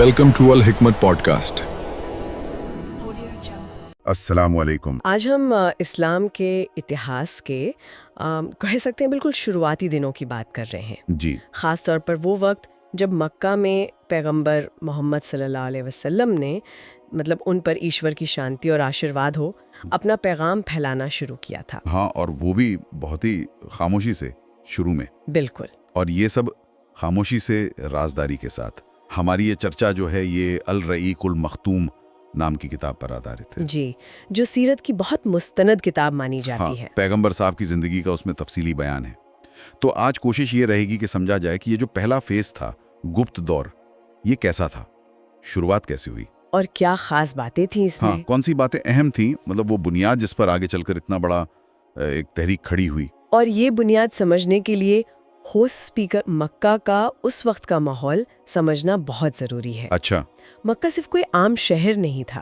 Welcome to Al Hikmat Podcast. السلام علیکم۔ آج ہم اسلام کے اتہاس کے کہہ سکتے ہیں بالکل شروعاتی دنوں کی بات کر رہے ہیں، جی خاص طور پر وہ وقت جب مکہ میں پیغمبر محمد صلی اللہ علیہ وسلم نے ان پر ایشور کی شانتی اور آشیرواد ہو اپنا پیغام پھیلانا شروع کیا تھا۔ ہاں، اور وہ بھی بہت ہی خاموشی سے شروع میں، بالکل، اور یہ سب خاموشی سے رازداری کے ساتھ۔ ہماری یہ چرچا جو ہے یہ الرقیق المختوم نام کی کتاب پر آدھارت ہے، جی، جو سیرت کی بہت مستند کتاب مانی جاتی ہے۔ پیغمبر صاحب کی زندگی کا اس میں تفصیلی بیان ہے۔ تو آج کوشش یہ رہے گی کہ سمجھا جائے کہ یہ جو پہلا فیز تھا، گپت دور، یہ کیسا تھا، شروعات کیسے ہوئی، اور کیا خاص باتیں تھیں اس میں۔ کون سی باتیں اہم تھیں، وہ بنیاد جس پر آگے چل کر اتنا بڑا ایک تحریک کھڑی ہوئی۔ اور یہ بنیاد سمجھنے کے لیے ہوسٹ اسپیکر مکہ کا اس وقت کا ماحول سمجھنا بہت ضروری ہے۔ اچھا، مکہ صرف کوئی عام شہر نہیں تھا،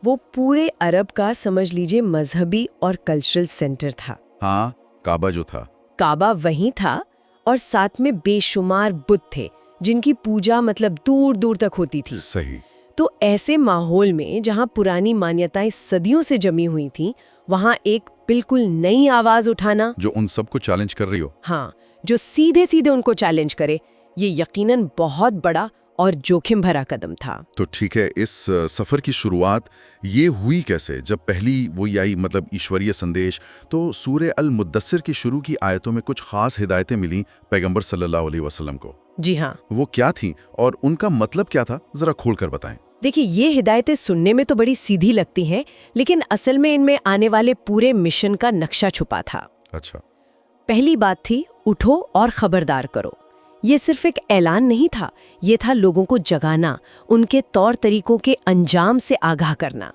وہ پورے عرب کا سمجھ لیجئے مذہبی اور کلچرل سینٹر تھا۔ ہاں، کعبہ جو تھا، کعبہ وہیں تھا، اور ساتھ میں بے شمار بت تھے جن کی پوجا دور دور تک ہوتی تھی۔ صحیح۔ تو ایسے ماحول میں جہاں پرانی مانیتائیں صدیوں سے جمی ہوئی تھیں، وہاں ایک بالکل نئی آواز اٹھانا جو ان سب کو چیلنج کر رہی ہو۔ ہاں، جو سیدھے سیدھے ان کو چیلنج کرے، یہ یقیناً بہت بڑا اور جوخم بھرا قدم تھا۔ تو ٹھیک ہے، اس سفر کی شروعات یہ ہوئی کیسے؟ جب پہلی وہی آئی ایشوریہ سندیش، تو سورہ المدثر کی شروع کی آیتوں میں کچھ خاص ہدایتیں ملیں پیغمبر صلی اللہ علیہ وسلم کو۔ جی ہاں، وہ کیا تھیں اور ان کا مطلب کیا تھا، ذرا کھول کر بتائیں۔ دیکھیے، یہ ہدایتیں سننے میں تو بڑی سیدھی لگتی ہیں، لیکن اصل میں ان میں آنے والے پورے مشن کا نقشہ چھپا تھا۔ اچھا، پہلی بات تھی، اٹھو اور خبردار کرو۔ یہ صرف ایک اعلان نہیں تھا، یہ تھا لوگوں کو جگانا، ان کے طور طریقوں کے انجام سے آگاہ کرنا۔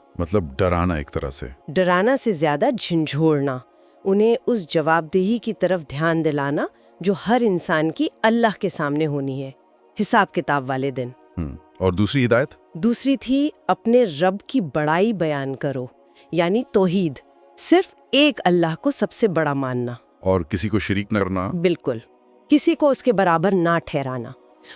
ڈرانا، ایک طرح سے ڈرانا سے زیادہ جھنجھوڑنا، انہیں اس جواب دہی کی طرف دھیان دلانا جو ہر انسان کی اللہ کے سامنے ہونی ہے، حساب کتاب والے دن۔ اور دوسری ہدایت؟ دوسری تھی، اپنے رب کی بڑائی بیان کرو، یعنی توحید، صرف ایک اللہ کو سب سے بڑا ماننا، اور کسی کو شریک نہ کرنا۔ بالکل، کسی کو اس کے برابر نہ ٹھہرانا۔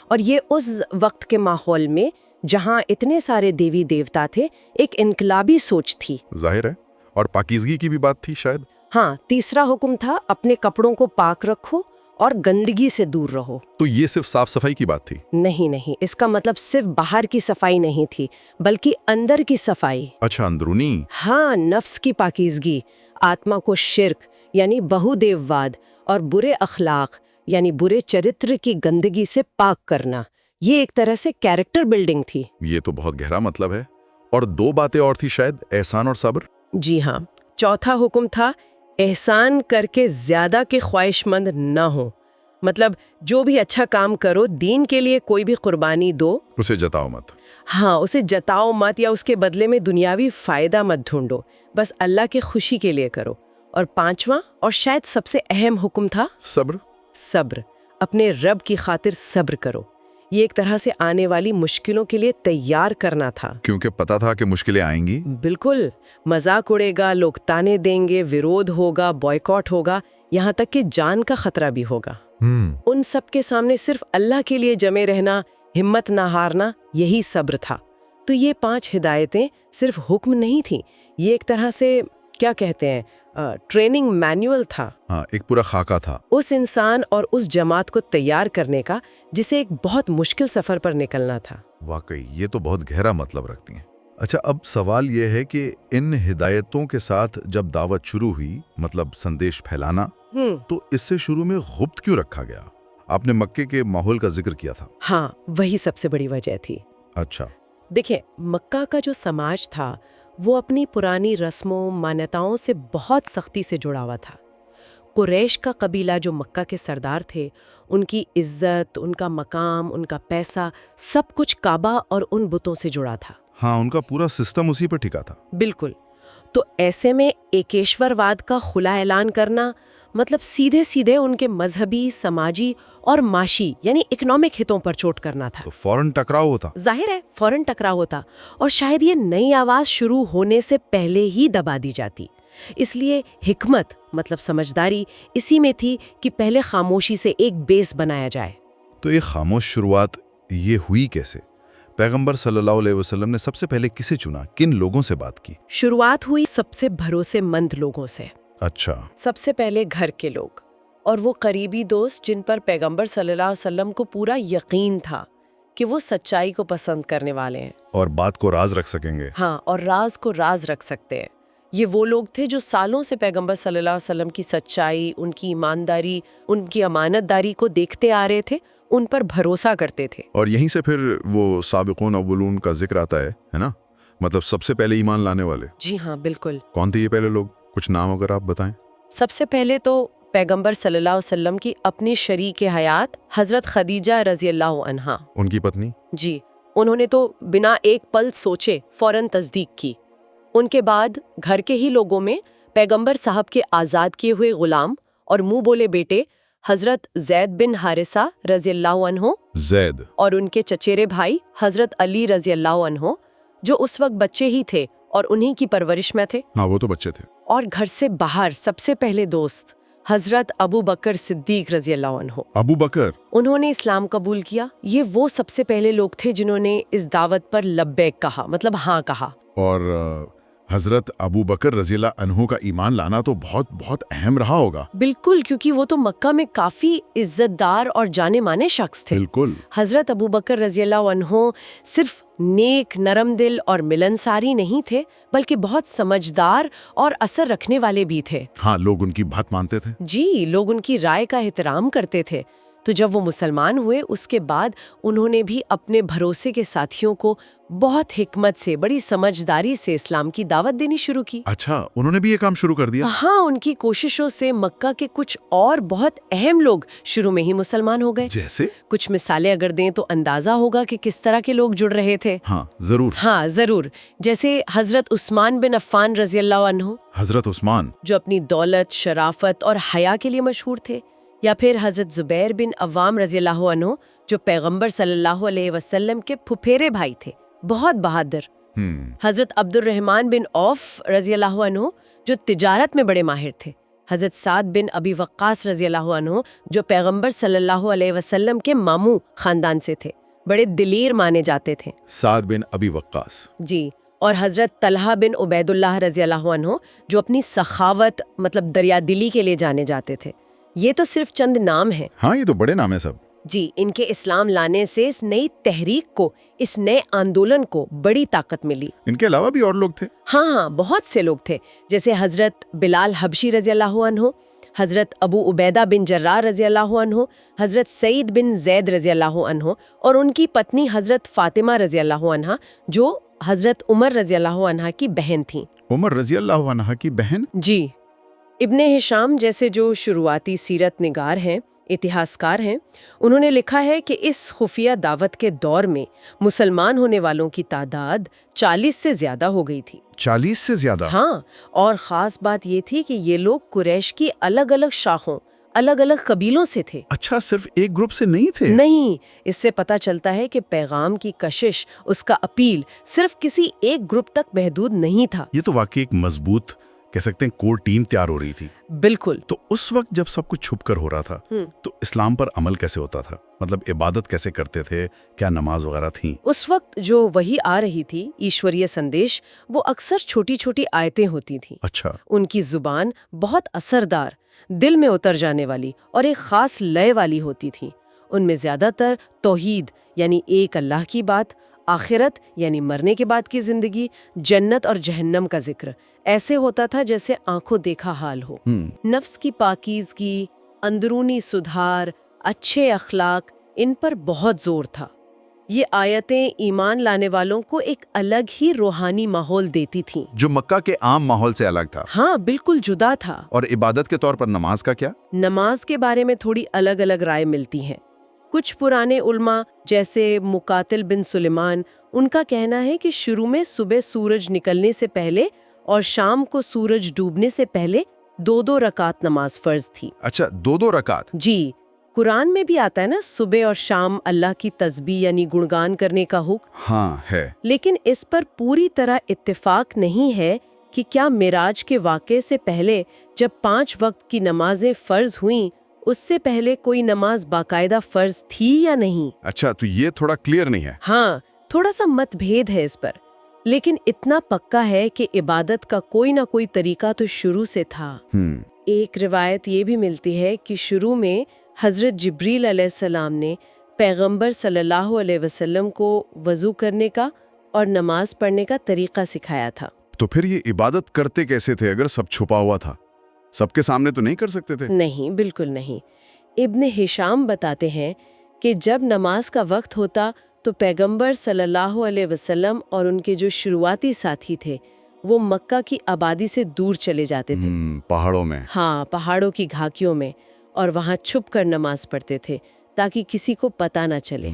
اور یہ اس وقت کے ماحول میں جہاں اتنے سارے دیوی دیوتا تھے، ایک انقلابی سوچ تھی۔ ظاہر ہے، اور پاکیزگی کی بھی بات تھی شاید۔ ہاں، تیسرا حکم تھا، اپنے کپڑوں کو پاک رکھو اور گندگی سے دور رہو۔ تو یہ صرف صاف صفائی کی بات تھی؟ نہیں، اس کا مطلب صرف باہر کی صفائی نہیں تھی، بلکہ اندر کی صفائی۔ اچھا، اندرونی۔ ہاں، نفس کی پاکیزگی، آتما کو شرک یعنی بہو دیوواد اور برے اخلاق یعنی برے چرتر کی گندگی سے پاک کرنا، یہ ایک طرح سے کیریکٹر بلڈنگ تھی۔ یہ تو بہت گہرا مطلب ہے۔ اور دو باتیں اور تھی شاید، احسان اور صبر۔ جی ہاں، چوتھا حکم تھا، احسان کر کے زیادہ کے خواہش مند نہ ہو، جو بھی اچھا کام کرو، دین کے لیے کوئی بھی قربانی دو، اسے جتاؤ مت۔ ہاں، اسے جتاؤ مت یا اس کے بدلے میں دنیاوی فائدہ مت ڈھونڈو، بس اللہ کے خوشی کے لیے کرو۔ اور پانچواں اور شاید سب سے اہم حکم تھا، صبر، اپنے رب کی خاطر صبر کرو۔ یہ ایک طرح سے آنے والی مشکلوں کے لیے تیار کرنا تھا، کیونکہ پتہ تھا کہ مشکلیں آئیں گی۔ بالکل، مذاق اڑے گا، لوگ تانے دیں گے، ویرودھ ہوگا، بائیکاٹ ہوگا، یہاں تک کہ جان کا خطرہ بھی ہوگا۔ ان سب کے سامنے صرف اللہ کے لیے جمے رہنا، ہمت نہ ہارنا، یہی صبر تھا۔ تو یہ 5 ہدایتیں صرف حکم نہیں تھیں، یہ ایک طرح سے کیا کہتے ہیں، ٹریننگ مینول تھا۔ ہاں، ایک پورا خاکہ تھا اس انسان اور اس جماعت کو تیار کرنے کا جسے ایک بہت مشکل سفر پر نکلنا تھا۔ واقعی یہ تو بہت گہرا مطلب رکھتی ہیں۔ اچھا، اب سوال یہ ہے کہ ان ہدایتوں کے ساتھ جب دعوت شروع ہوئی، سندیش پھیلانا، تو اس سے شروع میں غبط کیوں رکھا گیا؟ آپ نے مکے کے ماحول کا ذکر کیا تھا۔ ہاں، وہی سب سے بڑی وجہ تھی۔ اچھا، دیکھیں، مکہ کا جو سماج تھا وہ اپنی پرانی رسموں مانیتاؤں سے بہت سختی سے جڑا ہوا تھا۔ قریش کا قبیلہ جو مکہ کے سردار تھے، ان کی عزت، ان کا مقام، ان کا پیسہ، سب کچھ کعبہ اور ان بتوں سے جڑا تھا۔ ہاں، ان کا پورا سسٹم اسی پر ٹکا تھا۔ بالکل، تو ایسے میں ایکیشور واد کا کھلا اعلان کرنا سیدھے سیدھے ان کے مذہبی، سماجی اور معاشی یعنی اکنامک ہتوں پر چوٹ کرنا تھا۔ تو فوراً ٹکراؤ ہوتا۔ ظاہر ہے، فوراً ٹکراؤ ہوتا، اور شاید یہ نئی آواز شروع ہونے سے پہلے ہی دبا دی جاتی۔ اس لیے حکمت سمجھداری اسی میں تھی کہ پہلے خاموشی سے ایک بیس بنایا جائے۔ تو یہ خاموش شروعات یہ ہوئی کیسے؟ پیغمبر صلی اللہ علیہ وسلم نے سب سے پہلے کسے چنا، کن لوگوں سے بات کی؟ شروعات ہوئی سب سے بھروسے مند لوگوں سے۔ اچھا، سب سے پہلے گھر کے لوگ اور وہ قریبی دوست جن پر پیغمبر صلی اللہ علیہ وسلم کو پورا یقین تھا کہ وہ سچائی کو پسند کرنے والے ہیں اور بات کو راز رکھ سکیں گے۔ ہاں، اور راز کو راز رکھ سکتے ہیں۔ یہ وہ لوگ تھے جو سالوں سے پیغمبر صلی اللہ علیہ وسلم کی سچائی، ان کی ایمانداری، ان کی امانت داری کو دیکھتے آ رہے تھے، ان پر بھروسہ کرتے تھے۔ اور یہیں سے پھر وہ سابقون اولون کا ذکر آتا ہے نا؟ مطلب سب سے پہلے ایمان لانے والے۔ جی ہاں، بالکل۔ کون تھے یہ پہلے لوگ؟ کچھ نام اگر آپ بتائیں۔ سب سے پہلے تو پیغمبر صلی اللہ علیہ وسلم کی اپنی شریک حیات حضرت خدیجہ رضی اللہ عنہا، ان کی پتنی؟ جی، انہوں نے تو بنا ایک پل سوچے فوراً تصدیق کی۔ ان کے بعد گھر کے ہی لوگوں میں پیغمبر صاحب کے آزاد کیے ہوئے غلام اور منہ بولے بیٹے حضرت زید بن حارثہ رضی اللہ عنہ، زید، اور ان کے چچیرے بھائی حضرت علی رضی اللہ عنہ، جو اس وقت بچے ہی تھے اور انہی کی پرورش میں تھے۔ ہاں، وہ تو بچے تھے۔ اور گھر سے باہر سب سے پہلے دوست حضرت ابو بکر صدیق رضی اللہ عنہ، ابو بکر، انہوں نے اسلام قبول کیا۔ یہ وہ سب سے پہلے لوگ تھے جنہوں نے اس دعوت پر لبیک کہا، مطلب ہاں کہا۔ اور حضرت ابو بکر رضی اللہ عنہ کا ایمان لانا تو بہت بہت اہم رہا ہوگا۔ بالکل، کیونکہ وہ تو مکہ میں کافی عزت دار اور جانے مانے شخص تھے۔ بالکل۔ حضرت ابو بکر رضی اللہ عنہ صرف نیک، نرم دل اور ملنساری نہیں تھے، بلکہ بہت سمجھدار اور اثر رکھنے والے بھی تھے۔ ہاں، لوگ ان کی بات مانتے تھے۔ جی، لوگ ان کی رائے کا احترام کرتے تھے۔ تو جب وہ مسلمان ہوئے اس کے بعد انہوں نے بھی اپنے بھروسے کے ساتھیوں کو بہت حکمت سے، بڑی سمجھداری سے اسلام کی دعوت دینی شروع کی۔ اچھا، انہوں نے بھی یہ کام شروع کر دیا؟ ہاں، ان کی کوششوں سے مکہ کے کچھ اور بہت اہم لوگ شروع میں ہی مسلمان ہو گئے۔ جیسے؟ کچھ مثالیں اگر دیں تو اندازہ ہوگا کہ کس طرح کے لوگ جڑ رہے تھے۔ ہاں ضرور۔ جیسے حضرت عثمان بن عفان رضی اللہ عنہ، حضرت عثمان، جو اپنی دولت، شرافت اور حیا کے لیے مشہور تھے، یا پھر حضرت زبیر بن عوام رضی اللہ عنہ، جو پیغمبر صلی اللہ علیہ وسلم کے پھپھیرے بھائی تھے، بہت بہادر۔ حضرت عبد الرحمن بن عوف رضی اللہ عنہ، جو تجارت میں بڑے ماہر تھے۔ حضرت سعد بن ابی وقاص رضی اللہ عنہ، جو پیغمبر صلی اللہ علیہ وسلم کے ماموں خاندان سے تھے، بڑے دلیر مانے جاتے تھے۔ سعد بن ابی وقاص، جی، اور حضرت طلحہ بن عبید اللہ رضی اللہ عنہ، جو اپنی سخاوت، مطلب دریا دلی کے لیے جانے جاتے تھے۔ یہ تو صرف چند نام ہیں۔ ہاں، یہ تو بڑے نام ہیں سب۔ جی، ان کے اسلام لانے سے اس نئی تحریک کو، اس نئے آندولن کو بڑی طاقت ملی۔ ان کے علاوہ بھی اور لوگ تھے؟ ہاں، بہت سے لوگ تھے، جیسے حضرت بلال حبشی رضی اللہ عنہ، حضرت ابو عبیدہ بن جراح رضی اللہ عنہ، حضرت سعید بن زید رضی اللہ عنہ، اور ان کی پتنی حضرت فاطمہ رضی اللہ عنہ، جو حضرت عمر رضی اللہ عنہ کی بہن تھیں۔ عمر رضی اللہ عنہ کی بہن؟ جی، ابن ہشام جیسے جو شروعاتی سیرت نگار ہیں، اتہاسکار ہیں، انہوں نے لکھا ہے کہ اس خفیہ دعوت کے دور میں مسلمان ہونے والوں کی تعداد 40 سے زیادہ ہو گئی تھی۔ 40 سے زیادہ؟ ہاں، اور خاص بات یہ تھی کہ یہ لوگ قریش کی الگ الگ شاخوں، الگ الگ قبیلوں سے تھے۔ اچھا، صرف ایک گروپ سے نہیں تھے؟ نہیں، اس سے پتہ چلتا ہے کہ پیغام کی کشش، اس کا اپیل صرف کسی ایک گروپ تک محدود نہیں تھا۔ یہ تو واقعی ایک مضبوط، کہہ سکتے ہیں، کور ٹیم تیار ہو رہی تھی۔ بالکل۔ تو اس وقت جب سب کچھ چھپ کر ہو رہا تھا تو اسلام پر عمل کیسے ہوتا تھا؟ مطلب عبادت کیسے کرتے تھے؟ کیا نماز وغیرہ تھیں؟ اس وقت جو وحی آ رہی تھی، ایشوریہ سندیش، وہ اکثر چھوٹی چھوٹی آیتیں ہوتی تھیں۔ اچھا۔ ان کی زبان بہت اثردار، دل میں اتر جانے والی اور ایک خاص لے والی ہوتی تھی۔ ان میں زیادہ تر توحید یعنی ایک اللہ کی بات، آخرت یعنی مرنے کے بعد کی زندگی، جنت اور جہنم کا ذکر ایسے ہوتا تھا جیسے آنکھوں دیکھا حال ہو۔ نفس کی پاکیزگی، اندرونی سدھار، اچھے اخلاق، ان پر بہت زور تھا۔ یہ آیتیں ایمان لانے والوں کو ایک الگ ہی روحانی ماحول دیتی تھیں، جو مکہ کے عام ماحول سے الگ تھا۔ ہاں، بالکل جدا تھا۔ اور عبادت کے طور پر نماز کا کیا؟ نماز کے بارے میں تھوڑی الگ الگ رائے ملتی ہیں۔ کچھ پرانے علماء جیسے مقاتل بن سلیمان، ان کا کہنا ہے کہ شروع میں صبح سورج نکلنے سے پہلے اور شام کو سورج ڈوبنے سے پہلے 2 رکعت نماز فرض تھی۔ اچھا، 2 رکعت؟ جی، قرآن میں بھی آتا ہے نا، صبح اور شام اللہ کی تسبیح یعنی گنگان کرنے کا حکم۔ ہاں ہے، لیکن اس پر پوری طرح اتفاق نہیں ہے کہ کیا معراج کے واقعے سے پہلے جب 5 وقت کی نمازیں فرض ہوئیں، اس سے پہلے کوئی نماز باقاعدہ فرض تھی یا نہیں۔ اچھا، تو یہ تھوڑا کلیئر نہیں ہے۔ ہاں، تھوڑا سا مت بھید ہے اس پر، لیکن اتنا پکا ہے کہ عبادت کا کوئی نہ کوئی طریقہ تو شروع سے تھا۔ ایک روایت یہ بھی ملتی ہے کہ شروع میں حضرت جبریل علیہ السلام نے پیغمبر صلی اللہ علیہ وسلم کو وضو کرنے کا اور نماز پڑھنے کا طریقہ سکھایا تھا۔ تو پھر یہ عبادت کرتے کیسے تھے اگر سب چھپا ہوا تھا؟ سب کے سامنے تو نہیں کر سکتے تھے؟ نہیں، بالکل نہیں۔ ابن ہشام بتاتے ہیں کہ جب نماز کا وقت ہوتا تو پیغمبر صلی اللہ علیہ وسلم اور ان کے جو شروعاتی ساتھی تھے وہ مکہ کی آبادی سے دور چلے جاتے تھے، پہاڑوں میں؟ ہاں، پہاڑوں کی گھاٹیوں میں، اور وہاں چھپ کر نماز پڑھتے تھے تاکہ کسی کو پتہ نہ چلے۔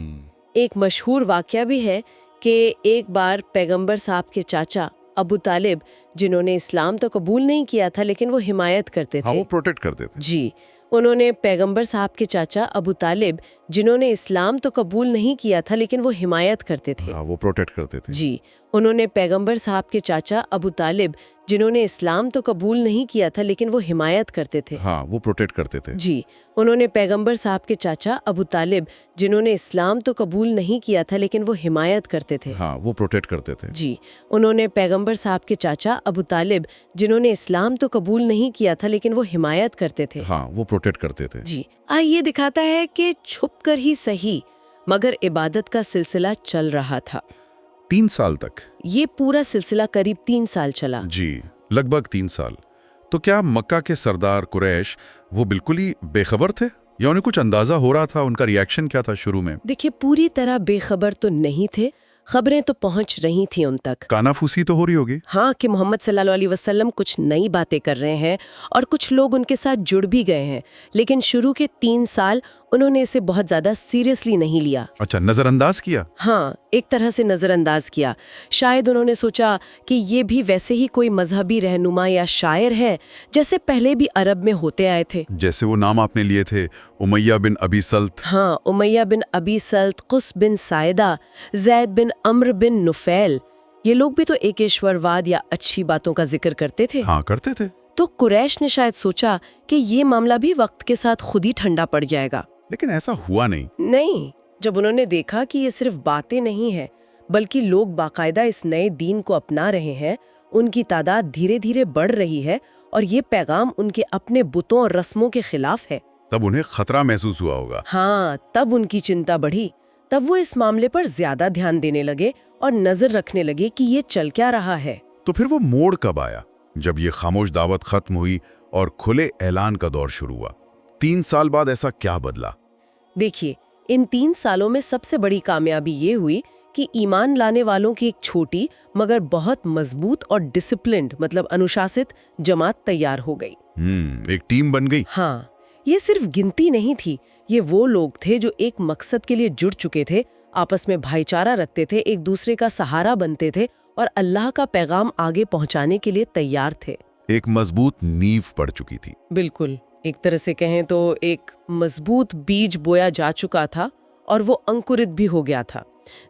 ایک مشہور واقعہ بھی ہے کہ ایک بار پیغمبر صاحب کے چاچا ابو طالب، جنہوں نے اسلام تو قبول نہیں کیا تھا لیکن وہ حمایت کرتے تھے، وہ پروٹیکٹ کرتے تھے۔ جی، انہوں نے پیغمبر صاحب کے چاچا ابو طالب، جنہوں نے اسلام تو قبول نہیں کیا تھا لیکن وہ حمایت کرتے تھے، وہ پروٹیکٹ کرتے تھے۔ جی، انہوں نے پیغمبر صاحب کے چاچا ابو طالب، جنہوں نے اسلام تو قبول نہیں کیا تھا لیکن وہ حمایت کرتے تھے، وہ پروٹیکٹ کرتے تھے۔ جی، انہوں نے پیغمبر صاحب کے چاچا ابو طالب، جنہوں نے اسلام تو قبول نہیں کیا تھا لیکن وہ حمایت کرتے تھے، وہ پروٹیکٹ کرتے تھے۔ جی، انہوں نے پیغمبر صاحب کے چاچا ابو طالب، جنہوں نے اسلام تو قبول نہیں کیا تھا لیکن وہ حمایت کرتے تھے، وہ پروٹیکٹ کرتے تھے۔ جی، یہ دکھاتا ہے کہ چھپ کر ہی صحیح مگر عبادت کا سلسلہ چل رہا تھا 3 سال تک۔ یہ پورا سلسلہ قریب 3 سال چلا۔ جی، لگ بھگ 3 سال۔ تو کیا مکہ کے سردار قریش وہ بالکل ہی بے خبر تھے یا انہیں کچھ اندازہ ہو رہا تھا؟ ان کا ریاکشن کیا تھا شروع میں؟ دیکھیے، پوری طرح بے خبر تو نہیں تھے، خبریں تو پہنچ رہی تھیں ان تک، کانافوسی تو ہو رہی ہوگی۔ ہاں، کہ محمد صلی اللہ علیہ وسلم کچھ نئی باتیں کر رہے ہیں اور کچھ لوگ ان کے ساتھ جڑ بھی گئے ہیں، لیکن شروع کے 3 سال انہوں نے اسے بہت زیادہ سیریسلی نہیں لیا۔ اچھا، نظر انداز کیا؟ ہاں، ایک طرح سے نظر انداز کیا۔ شاید انہوں نے سوچا کہ یہ بھی ویسے ہی کوئی مذہبی رہنما یا شاعر ہے جیسے پہلے بھی عرب میں ہوتے آئے تھے، جیسے وہ نام آپ نے لیے تھے، امیہ بن ابی سلط۔ ہاں، امیہ بن ابی سلط، قس بن سائدہ، زید بن عمرو بن نفیل، یہ لوگ بھی تو ایکیشور واد یا اچھی باتوں کا ذکر کرتے تھے۔ ہاں، کرتے تھے۔ تو قریش نے شاید سوچا کہ یہ معاملہ بھی وقت کے ساتھ خود ہی ٹھنڈا پڑ جائے گا، لیکن ایسا ہوا نہیں۔ نہیں، جب انہوں نے دیکھا کہ یہ صرف باتیں نہیں ہیں بلکہ لوگ باقاعدہ اس نئے دین کو اپنا رہے ہیں، ان کی تعداد دھیرے دھیرے بڑھ رہی ہے اور یہ پیغام ان کے اپنے بتوں اور رسموں کے خلاف ہے، تب انہیں خطرہ محسوس ہوا ہوگا۔ ہاں، تب ان کی چنتا بڑھی، تب وہ اس معاملے پر زیادہ دھیان دینے لگے اور نظر رکھنے لگے کہ یہ چل کیا رہا ہے۔ تو پھر وہ موڑ کب آیا جب یہ خاموش دعوت ختم ہوئی اور کھلے اعلان کا دور شروع ہوا؟ 3 سال بعد ایسا کیا بدلا؟ دیکھیے، ان 3 سالوں میں سب سے بڑی کامیابی یہ ہوئی کہ ایمان لانے والوں کی ایک چھوٹی مگر بہت مضبوط اور ڈسپلنڈ مطلب انوشاست جماعت تیار ہو گئی۔ ایک ٹیم بن گئی۔ ہاں، یہ صرف گنتی نہیں تھی، یہ وہ لوگ تھے جو ایک مقصد کے لیے جڑ چکے تھے، آپس میں بھائی چارہ رکھتے تھے، ایک دوسرے کا سہارا بنتے تھے اور اللہ کا پیغام آگے پہنچانے کے لیے تیار تھے۔ ایک مضبوط نیو پڑ چکی تھی۔ بالکل، ایک طرح سے کہیں تو ایک مضبوط بیج بویا جا چکا تھا اور وہ انکرت بھی ہو گیا تھا۔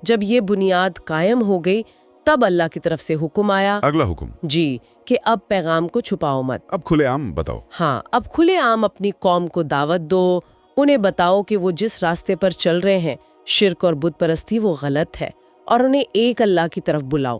جب یہ بنیاد قائم ہو گئی تب اللہ کی طرف سے حکم آیا، اگلا حکم؟ جی، کہ اب پیغام کو چھپاؤ مت، اب کھلے عام بتاؤ۔ ہاں، اب کھلے عام اپنی قوم کو دعوت دو، انہیں بتاؤ کہ وہ جس راستے پر چل رہے ہیں، شرک اور بت پرستی، وہ غلط ہے، اور انہیں ایک اللہ کی طرف بلاؤ۔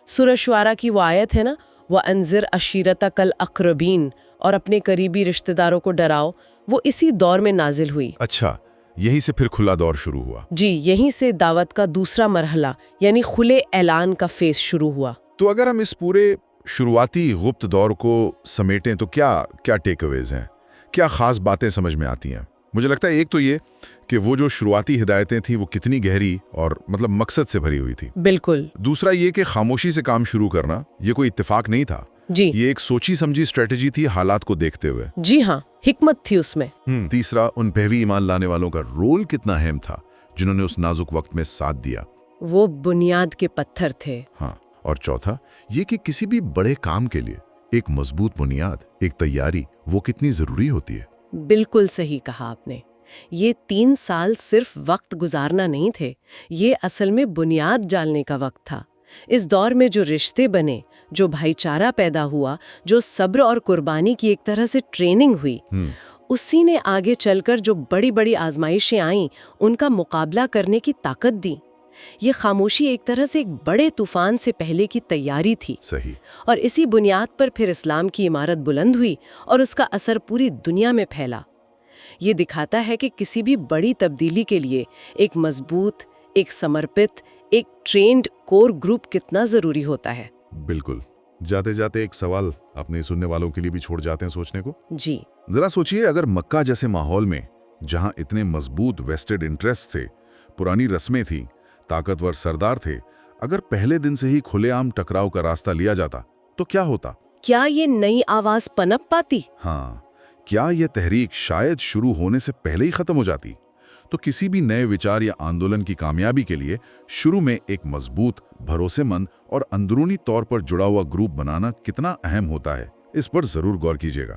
سورہ شعراء کی وہ آیت ہے نا، وَأَنذِرْ عَشِيرَتَكَ الْأَقْرَبِينَ، اور اپنے قریبی رشتہ داروں کو ڈراؤ، وہ اسی دور میں نازل ہوئی۔ اچھا، یہیں سے پھر کھلا دور شروع ہوا۔ جی، یہیں سے دعوت کا دوسرا مرحلہ یعنی کھلے اعلان کا فیز شروع ہوا۔ تو اگر ہم اس پورے شروعاتی غپت دور کو سمیٹیں تو کیا ٹیک اویز ہیں؟ کیا خاص باتیں سمجھ میں آتی ہیں؟ مجھے لگتا ہے ایک تو یہ کہ وہ جو شروعاتی ہدایتیں تھیں وہ کتنی گہری اور مطلب مقصد سے بھری ہوئی تھی۔ بالکل۔ دوسرا یہ کہ خاموشی سے کام شروع کرنا یہ کوئی اتفاق نہیں تھا، جی، یہ ایک سوچی سمجھی اسٹریٹجی تھی حالات کو دیکھتے ہوئے۔ جی ہاں، حکمت تھی اس میں۔ تیسرا، ان پہوی ایمان لانے والوں کا رول کتنا اہم تھا جنہوں نے اس نازک وقت میں ساتھ دیا۔ وہ بنیاد کے پتھر تھے۔ ہاں، اور چوتھا یہ کہ کسی بھی بڑے کام کے لیے ایک مضبوط بنیاد، ایک تیاری، وہ کتنی ضروری ہوتی ہے۔ بالکل صحیح کہا آپ نے۔ یہ 3 سال صرف وقت گزارنا نہیں تھے، یہ اصل میں بنیاد ڈالنے کا وقت تھا۔ اس دور میں جو رشتے بنے، جو بھائی چارہ پیدا ہوا، جو صبر اور قربانی کی ایک طرح سے ٹریننگ ہوئی، اسی نے آگے چل کر جو بڑی بڑی آزمائشیں آئیں ان کا مقابلہ کرنے کی طاقت دی۔ یہ خاموشی ایک طرح سے ایک بڑے طوفان سے پہلے کی تیاری تھی، صحیح. اور اسی بنیاد پر پھر اسلام کی عمارت بلند ہوئی اور اس کا اثر پوری دنیا میں پھیلا۔ یہ دکھاتا ہے کہ کسی بھی بڑی تبدیلی کے لیے ایک مضبوط، ایک سمرپت، ایک ٹرینڈ کور گروپ کتنا ضروری ہوتا ہے۔ بالکل. جاتے جاتے ایک سوال اپنے سننے والوں کے لیے بھی چھوڑ جاتے ہیں سوچنے کو. جی، ذرا سوچئے، اگر مکہ جیسے ماحول میں جہاں اتنے مضبوط ویسٹڈ انٹرسٹ تھے، پرانی رسمیں تھیں، طاقتور سردار تھے، اگر پہلے دن سے ہی کھلے عام ٹکراؤ کا راستہ لیا جاتا تو کیا ہوتا؟ کیا یہ نئی آواز پنپ پاتی؟ ہاں، کیا یہ تحریک شاید شروع ہونے سے پہلے ہی ختم ہو جاتی؟ تو کسی بھی نئے وچار یا آندولن کی کامیابی کے لیے شروع میں ایک مضبوط، بھروسے مند اور اندرونی طور پر جڑا ہوا گروپ بنانا کتنا اہم ہوتا ہے، اس پر ضرور غور کیجیے گا۔